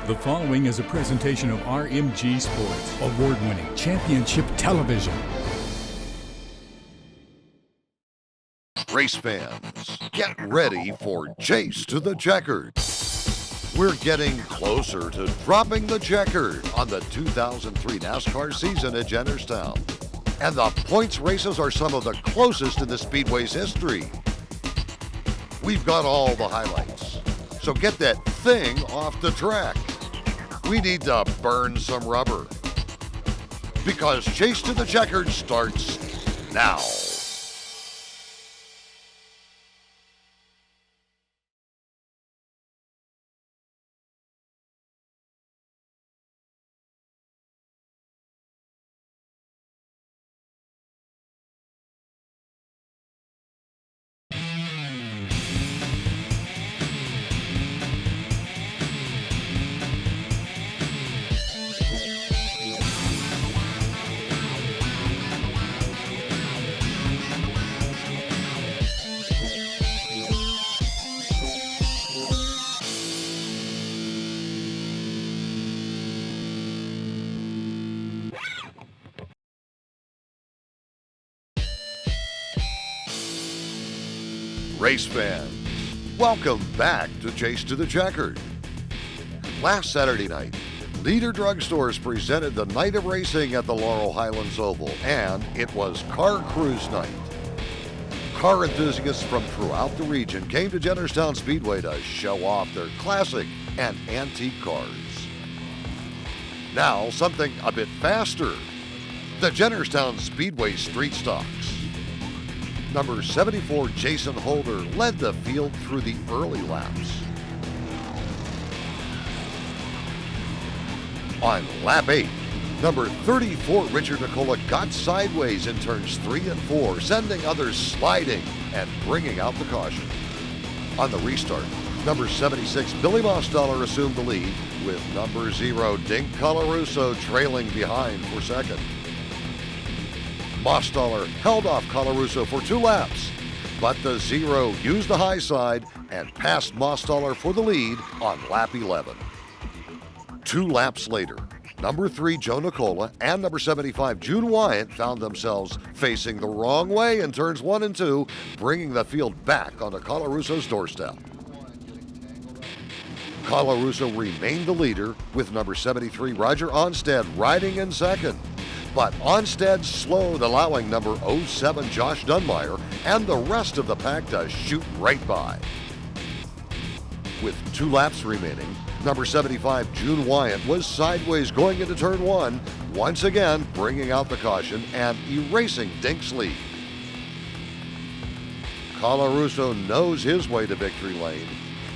The following is a presentation of RMG Sports, award-winning championship television. Race fans, get ready for Chase to the Checkered. We're getting closer to dropping the checkered on the 2003 NASCAR season at Jennerstown. And the points races are some of the closest in the Speedway's history. We've got all the highlights, so get that thing off the track. We need to burn some rubber, because Chase to the Checkered starts now. Race fans, welcome back to Chase to the Checkered. Last Saturday night, Leader Drugstores presented the night of racing at the Laurel Highlands Oval, and it was Car Cruise Night. Car enthusiasts from throughout the region came to Jennerstown Speedway to show off their classic and antique cars. Now, something a bit faster. The Jennerstown Speedway Street Stocks. Number 74, Jason Holder, led the field through the early laps. On lap 8, number 34, Richard Nicola, got sideways in turns 3 and 4, sending others sliding and bringing out the caution. On the restart, number 76, Billy Mostaller assumed the lead, with number 0, Dink Colarusso, trailing behind for second. Mostaller held off Colarusso for 2 laps, but the 0 used the high side and passed Mostaller for the lead on lap 11. 2 laps later, number 3, Joe Nicola, and number 75, June Wyatt, found themselves facing the wrong way in turns 1 and 2, bringing the field back onto Colarusso's doorstep. Colarusso remained the leader, with number 73, Roger Onstead, riding in second. But Onstead slowed, allowing number 07, Josh Dunmeyer, and the rest of the pack to shoot right by. With 2 laps remaining, number 75, June Wyatt, was sideways going into turn 1, once again bringing out the caution and erasing Dink's lead. Colarusso knows his way to victory lane.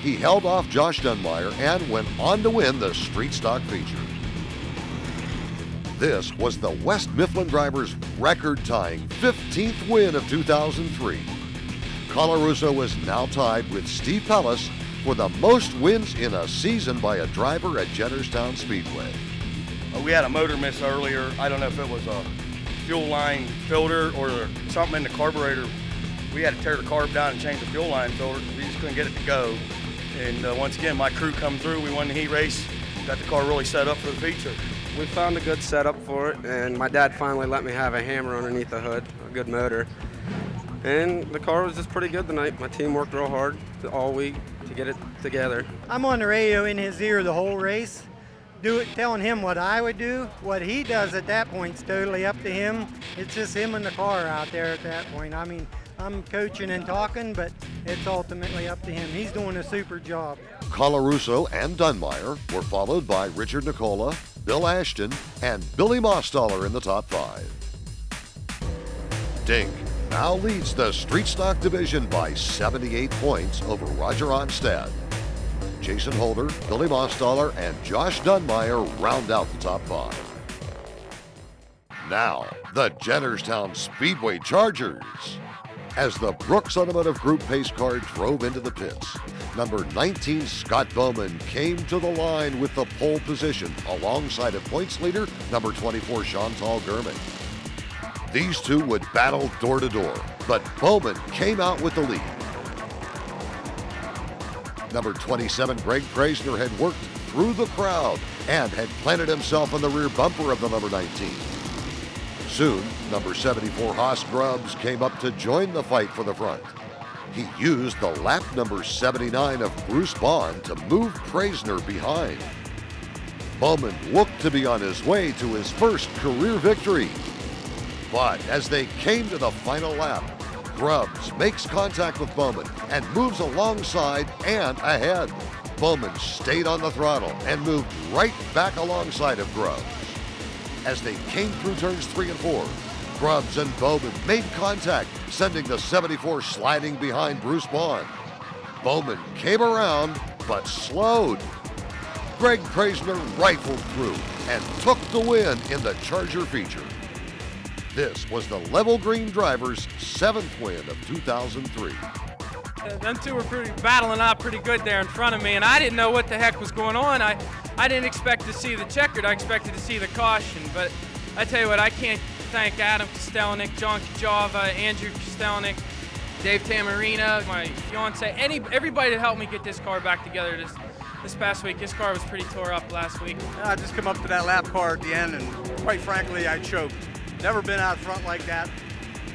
He held off Josh Dunmeyer and went on to win the Street Stock feature. This was the West Mifflin driver's record-tying 15th win of 2003. Colarusso was now tied with Steve Pellis for the most wins in a season by a driver at Jennerstown Speedway. We had a motor miss earlier. I don't know if it was a fuel line filter or something in the carburetor. We had to tear the carb down and change the fuel line filter. We just couldn't get it to go. And once again, my crew come through. We won the heat race, got the car really set up for the feature. We found a good setup for it, and my dad finally let me have a hammer underneath the hood, a good motor. And the car was just pretty good tonight. My team worked real hard all week to get it together. I'm on the radio in his ear the whole race, telling him what I would do. What he does at that point is totally up to him. It's just him and the car out there at that point. I mean, I'm coaching and talking, but it's ultimately up to him. He's doing a super job. Colarusso and Dunmeyer were followed by Richard Nicola, Bill Ashton, and Billy Mostaller in the top 5. Dink now leads the Street Stock division by 78 points over Roger Onstead. Jason Holder, Billy Mostaller, and Josh Dunmeyer round out the top 5. Now, the Jennerstown Speedway Chargers. As the Brooks Automotive Group pace car drove into the pits, number 19, Scott Bowman, came to the line with the pole position alongside of points leader, number 24, Chantal Gurman. These two would battle door to door, but Bowman came out with the lead. Number 27, Greg Preisner, had worked through the crowd and had planted himself on the rear bumper of the number 19. Soon, number 74 Haas Grubbs came up to join the fight for the front. He used the lap number 79 of Bruce Bond to move Praisner behind. Bowman looked to be on his way to his first career victory. But as they came to the final lap, Grubbs makes contact with Bowman and moves alongside and ahead. Bowman stayed on the throttle and moved right back alongside of Grubbs. As they came through turns 3 and 4, Grubbs and Bowman made contact, sending the 74 sliding behind Bruce Bond. Bowman came around, but slowed. Greg Praisner rifled through and took the win in the Charger feature. This was the Level Green drivers' 7th win of 2003. Them two were battling out pretty good there in front of me, and I didn't know what the heck was going on. I didn't expect to see the checkered. I expected to see the caution, but I tell you what, I can't thank Adam Kostelnik, John Kajava, Andrew Kostelnik, Dave Tamarina, my fiance, everybody that helped me get this car back together this past week. This car was pretty tore up last week. I just come up to that lap car at the end, and quite frankly, I choked. Never been out front like that.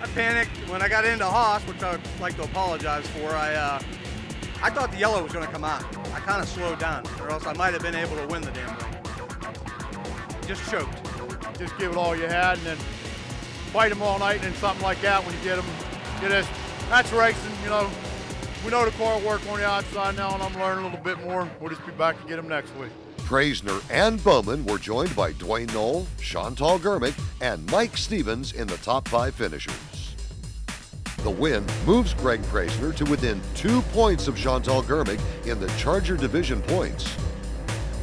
I panicked when I got into Haas, which I would like to apologize for. I thought the yellow was going to come out. I kind of slowed down, or else I might have been able to win the damn thing. Just choked. Just give it all you had, and then fight them all night, and then something like that when you get them. That's racing, you know. We know the car will work on the outside now, and I'm learning a little bit more. We'll just be back and get them next week. Praisner and Bowman were joined by Dwayne Knoll, Chantal Germick, and Mike Stevens in the top 5 finishers. The win moves Greg Praisner to within 2 points of Chantal Germick in the Charger Division points.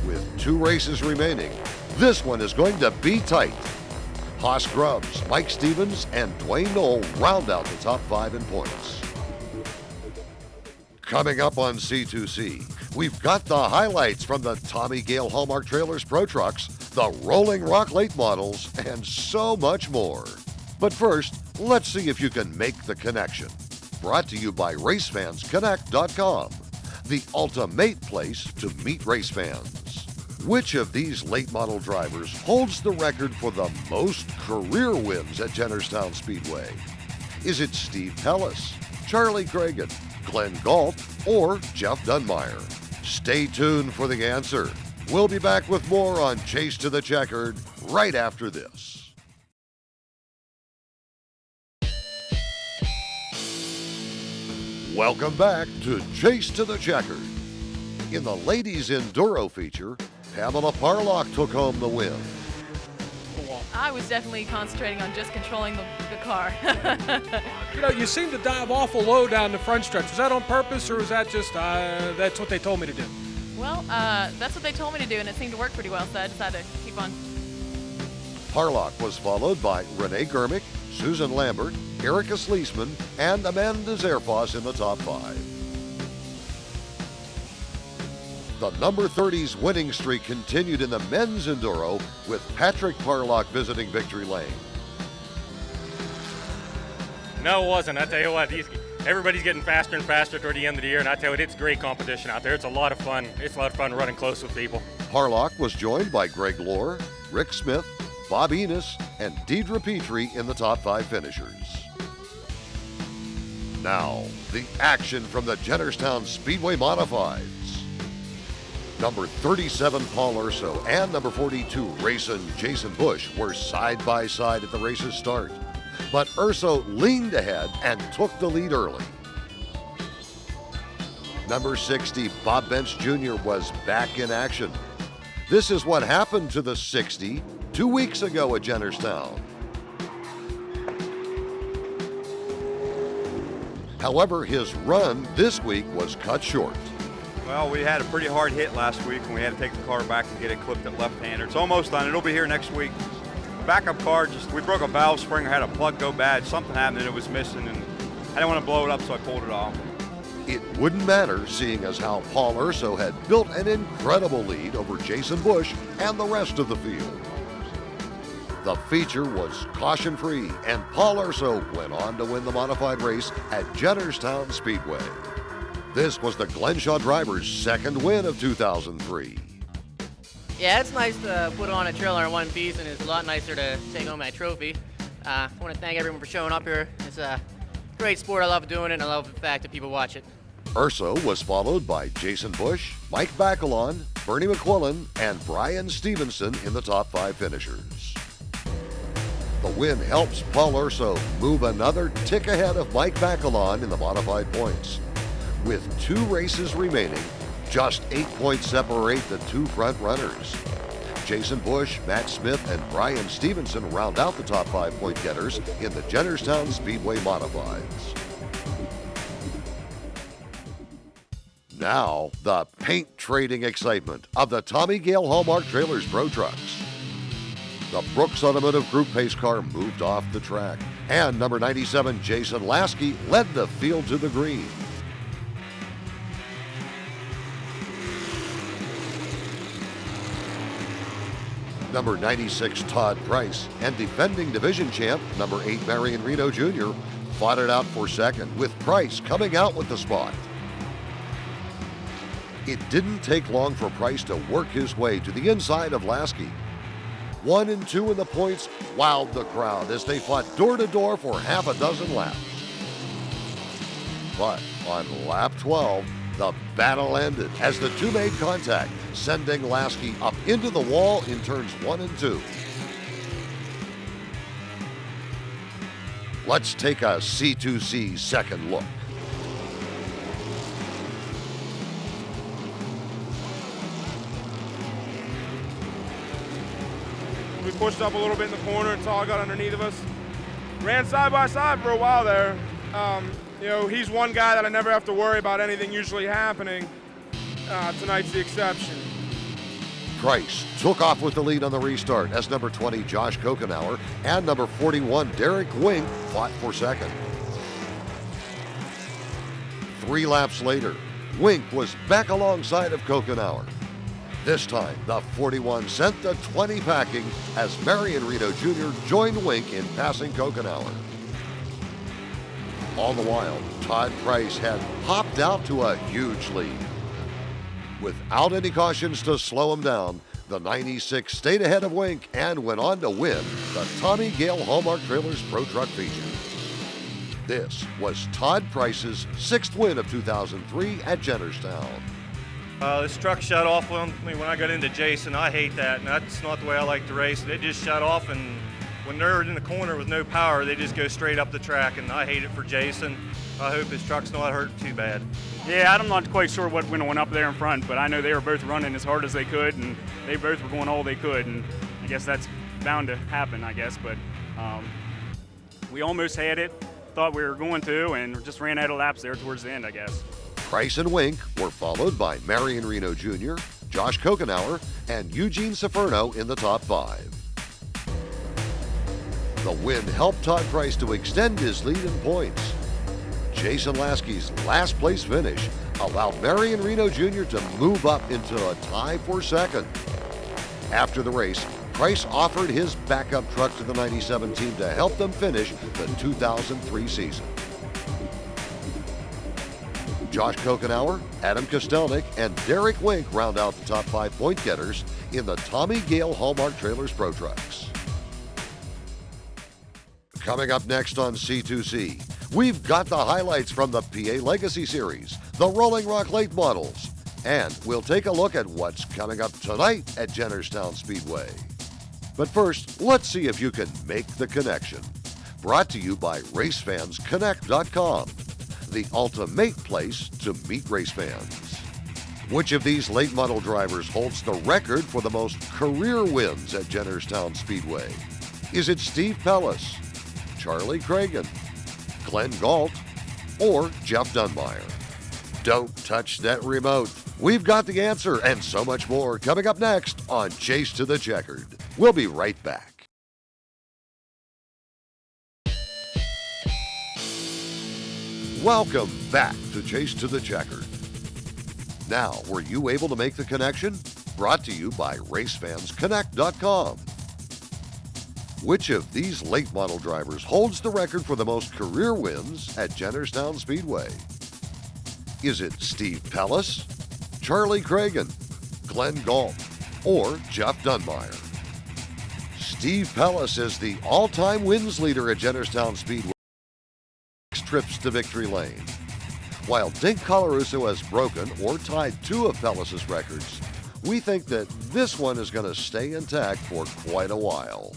With 2 races remaining, this one is going to be tight. Haas Grubbs, Mike Stevens, and Dwayne Knoll round out the top 5 in points. Coming up on C2C, we've got the highlights from the Tommy Gale Hallmark Trailers Pro Trucks, the Rolling Rock late models, and so much more. But first, let's see if you can make the connection. Brought to you by RaceFansConnect.com, the ultimate place to meet race fans. Which of these late model drivers holds the record for the most career wins at Jennerstown Speedway? Is it Steve Pellis, Charlie Cragen, Glenn Galt, or Jeff Dunmeyer? Stay tuned for the answer. We'll be back with more on Chase to the Checkered right after this. Welcome back to Chase to the Checkered. In the ladies' enduro feature, Pamela Parlock took home the win. I was definitely concentrating on just controlling the car. You know, you seem to dive awful low down the front stretch. Was that on purpose, or was that just, that's what they told me to do? Well, that's what they told me to do, and it seemed to work pretty well, so I decided to keep on. Parlock was followed by Renee Germick, Susan Lambert, Erica Sleesman, and Amanda Zerfoss in the top 5. The number 30's winning streak continued in the men's enduro with Patrick Parlock visiting victory lane. No, it wasn't. I tell you what, everybody's getting faster and faster toward the end of the year, and I tell you, it's great competition out there. It's a lot of fun. It's a lot of fun running close with people. Parlock was joined by Greg Lohr, Rick Smith, Bob Enos, and Deidre Petrie in the top 5 finishers. Now, the action from the Jennerstown Speedway Modifieds. Number 37 Paul Urso and number 42 Racing Jason Bush were side by side at the race's start, but Urso leaned ahead and took the lead early. Number 60 Bob Bench Jr. was back in action. This is what happened to the 60 2 weeks ago at Jennerstown. However, his run this week was cut short. Well, we had a pretty hard hit last week, and we had to take the car back and get it clipped at left-hander. It's almost done. It'll be here next week. The backup car, we broke a valve spring, had a plug go bad. Something happened and it was missing, and I didn't want to blow it up, so I pulled it off. It wouldn't matter, seeing as how Paul Urso had built an incredible lead over Jason Bush and the rest of the field. The feature was caution-free, and Paul Urso went on to win the modified race at Jennerstown Speedway. This was the Glenshaw drivers' second win of 2003. Yeah, it's nice to put on a trailer in one piece, and it's a lot nicer to take home that trophy. I want to thank everyone for showing up here. It's a great sport. I love doing it, and I love the fact that people watch it. Urso was followed by Jason Bush, Mike Bacalon, Bernie McQuillan, and Brian Stevenson in the top 5 finishers. The win helps Paul Urso move another tick ahead of Mike Bacalon in the modified points. With 2 races remaining, just 8 points separate the 2 front runners. Jason Bush, Matt Smith, and Brian Stevenson round out the top 5 point getters in the Jennerstown Speedway Modifieds. Now, the paint trading excitement of the Tommy Gale Hallmark Trailers Pro Trucks. The Brooks Automotive Group pace car moved off the track, and number 97 Jason Lasky led the field to the green. Number 96 Todd Price and defending division champ number 8 Marion Reno Jr. fought it out for second, with Price coming out with the spot. It didn't take long for Price to work his way to the inside of Lasky. 1 and 2 in the points wowed the crowd as they fought door to door for half a dozen laps. But on lap 12, the battle ended as the 2 made contact, sending Lasky up into the wall in turns 1 and 2. Let's take a C2C second look. We pushed up a little bit in the corner until I got underneath of us. Ran side by side for a while there. You know, he's one guy that I never have to worry about anything usually happening. Tonight's the exception. Price took off with the lead on the restart as number 20 Josh Kokenauer and number 41 Derek Wink fought for second. 3 laps later, Wink was back alongside of Kokenauer. This time, the 41 sent the 20 packing as Marion Reno Jr. joined Wink in passing Kokenauer. All the while, Todd Price had hopped out to a huge lead. Without any cautions to slow him down, the 96 stayed ahead of Wink and went on to win the Tommy Gale Hallmark Trailers Pro Truck feature. This was Todd Price's 6th win of 2003 at Jennerstown. This truck shut off on me when I got into Jason. I hate that, and that's not the way I like to race. They just shut off, and when they're in the corner with no power, they just go straight up the track, and I hate it for Jason. I hope his truck's not hurt too bad. Yeah, I'm not quite sure what went on up there in front, but I know they were both running as hard as they could, and they both were going all they could, and I guess that's bound to happen, I guess, but we almost had it, thought we were going to, and just ran out of laps there towards the end, I guess. Price and Wink were followed by Marion Reno Jr., Josh Kokenauer, and Eugene Ciferno in the top 5. The win helped Todd Price to extend his lead in points. Jason Lasky's last place finish allowed Marion Reno Jr. to move up into a tie for second. After the race, Price offered his backup truck to the 97 team to help them finish the 2003 season. Josh Kokenauer, Adam Kostelnik, and Derek Wink round out the top 5 point getters in the Tommy Gale Hallmark Trailers Pro Trucks. Coming up next on C2C, we've got the highlights from the PA Legacy Series, the Rolling Rock Late Models, and we'll take a look at what's coming up tonight at Jennerstown Speedway. But first, let's see if you can make the connection. Brought to you by RaceFansConnect.com, the ultimate place to meet race fans. Which of these late model drivers holds the record for the most career wins at Jennerstown Speedway? Is it Steve Pellis, Charlie Cragen, Glenn Galt, or Jeff Dunmeyer? Don't touch that remote. We've got the answer and so much more coming up next on Chase to the Checkered. We'll be right back. Welcome back to Chase to the Checkered. Now, were you able to make the connection? Brought to you by RaceFansConnect.com. Which of these late model drivers holds the record for the most career wins at Jennerstown Speedway? Is it Steve Pellis, Charlie Cragen, Glenn Galt, or Jeff Dunmeyer. Steve Pellis is the all-time wins leader at Jennerstown Speedway. 6 trips to victory lane. While Dink Colarusso has broken or tied 2 of Pellis' records, we think that this one is going to stay intact for quite a while.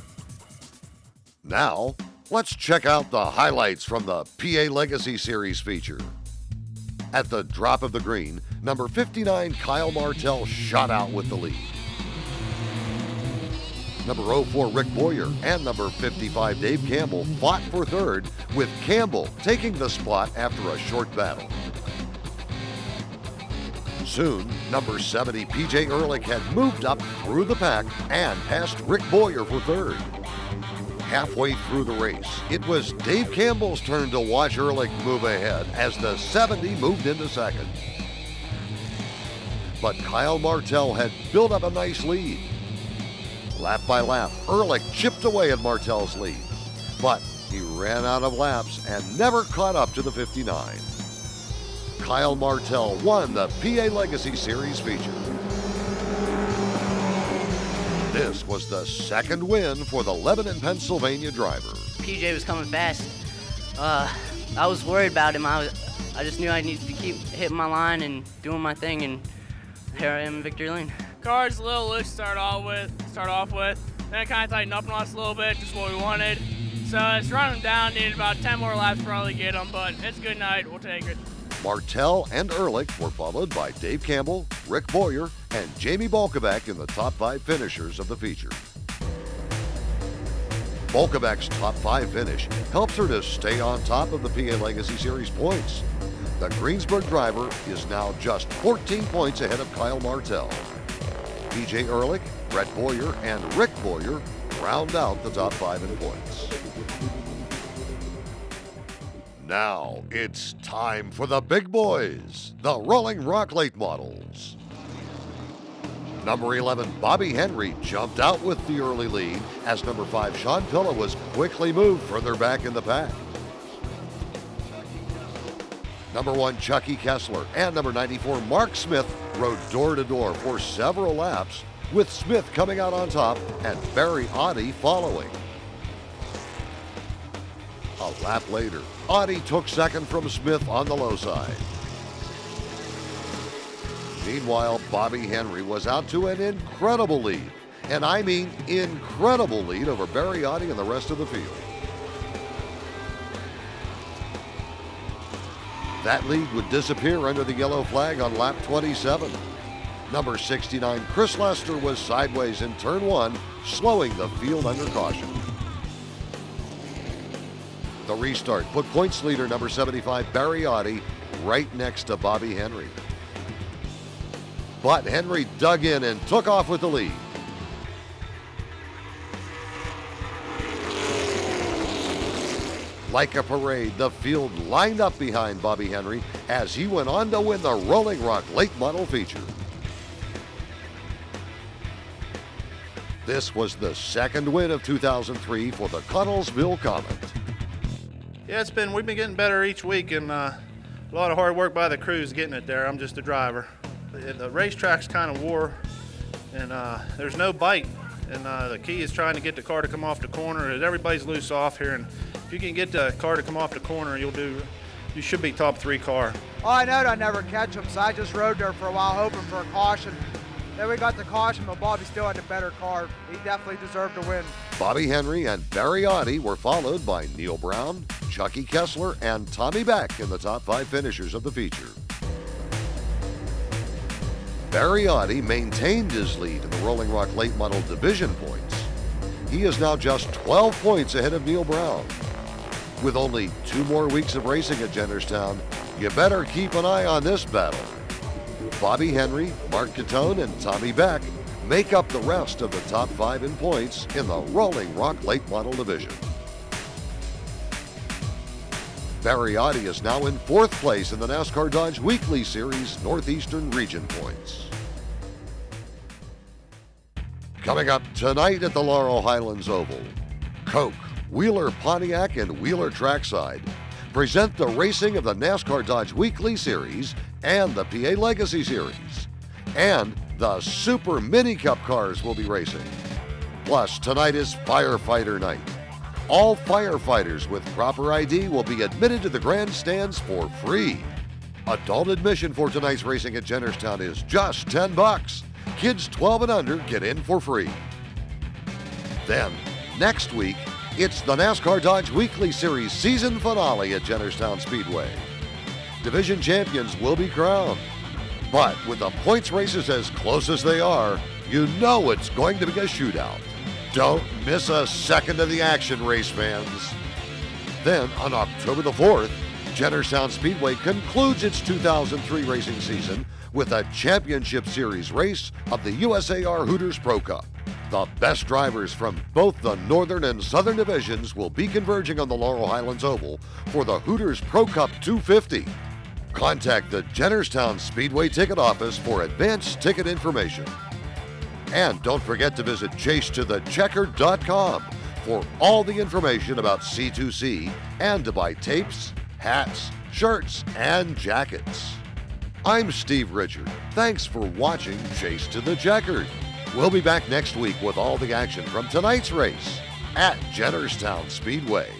Now, let's check out the highlights from the PA Legacy Series feature. At the drop of the green, number 59 Kyle Martell shot out with the lead. Number 04 Rick Boyer and number 55 Dave Campbell fought for third, with Campbell taking the spot after a short battle. Soon, number 70 PJ Ehrlich had moved up through the pack and passed Rick Boyer for third. Halfway through the race, it was Dave Campbell's turn to watch Ehrlich move ahead as the 70 moved into second. But Kyle Martell had built up a nice lead. Lap by lap, Ehrlich chipped away at Martell's lead, but he ran out of laps and never caught up to the 59. Kyle Martell won the PA Legacy Series feature. This was the second win for the Lebanon, Pennsylvania driver. PJ was coming fast. I was worried about him. I just knew I needed to keep hitting my line and doing my thing, and here I am in victory lane. Car's a little loose to start off with. Then it kind of tightened up on us a little bit, just what we wanted. So it's running down, needed about 10 more laps to probably get them, but it's a good night, we'll take it. Martell and Ehrlich were followed by Dave Campbell, Rick Boyer, and Jamie Bolkovac in the top 5 finishers of the feature. Bolkovac's top 5 finish helps her to stay on top of the PA Legacy Series points. The Greensburg driver is now just 14 points ahead of Kyle Martell. PJ Ehrlich, Brett Boyer, and Rick Boyer round out the top 5 in points. Now it's time for the big boys, the Rolling Rock late models. Number 11, Bobby Henry jumped out with the early lead as number 5, Sean Pilla was quickly moved further back in the pack. Number 1, Chucky Kessler, and number 94, Mark Smith rode door to door for several laps, with Smith coming out on top and Barry Oddie following. A lap later, Oddie took second from Smith on the low side. Meanwhile, Bobby Henry was out to an incredible lead, and I mean incredible lead over Barry Oddie and the rest of the field. That lead would disappear under the yellow flag on lap 27. Number 69, Chris Lester, was sideways in turn 1, slowing the field under caution. The restart put points leader number 75, Barry Oddie, right next to Bobby Henry. But Henry dug in and took off with the lead. Like a parade, the field lined up behind Bobby Henry as he went on to win the Rolling Rock late model feature. This was the second win of 2003 for the Connellsville Comet. Yeah, we've been getting better each week, and a lot of hard work by the crews getting it there. I'm just a driver. The racetrack's kind of wore, and there's no bite. And the key is trying to get the car to come off the corner. Everybody's loose off here, and if you can get the car to come off the corner, you should be top 3 car. Oh, I know I'd never catch him, so I just rode there for a while hoping for a caution. Then we got the caution, but Bobby still had the better car. He definitely deserved to win. Bobby Henry and Barry Oddie were followed by Neil Brown, Chucky Kessler, and Tommy Beck in the top 5 finishers of the feature. Barry Oddie maintained his lead in the Rolling Rock late model division points. He is now just 12 points ahead of Neil Brown. With only 2 more weeks of racing at Jennerstown, you better keep an eye on this battle. Bobby Henry, Mark Catone, and Tommy Beck make up the rest of the top 5 in points in the Rolling Rock late model division. Barry Oddie is now in 4th place in the NASCAR Dodge Weekly Series Northeastern Region points. Coming up tonight at the Laurel Highlands Oval, Coke, Wheeler Pontiac, and Wheeler Trackside present the racing of the NASCAR Dodge Weekly Series and the PA Legacy Series. And The Super Mini Cup cars will be racing. Plus, tonight is Firefighter Night. All firefighters with proper ID will be admitted to the grandstands for free. Adult admission for tonight's racing at Jennerstown is just $10. Kids 12 and under get in for free. Then, next week, it's the NASCAR Dodge Weekly Series season finale at Jennerstown Speedway. Division champions will be crowned. But with the points races as close as they are, you know it's going to be a shootout. Don't miss a second of the action, race fans. Then, on October the 4th, Jennerstown Speedway concludes its 2003 racing season with a championship series race of the USAR Hooters Pro Cup. The best drivers from both the Northern and Southern divisions will be converging on the Laurel Highlands Oval for the Hooters Pro Cup 250. Contact the Jennerstown Speedway ticket office for advanced ticket information. And don't forget to visit chasetothecheckered.com for all the information about C2C and to buy tapes, hats, shirts, and jackets. I'm Steve Richard. Thanks for watching Chase to the Checkered. We'll be back next week with all the action from tonight's race at Jennerstown Speedway.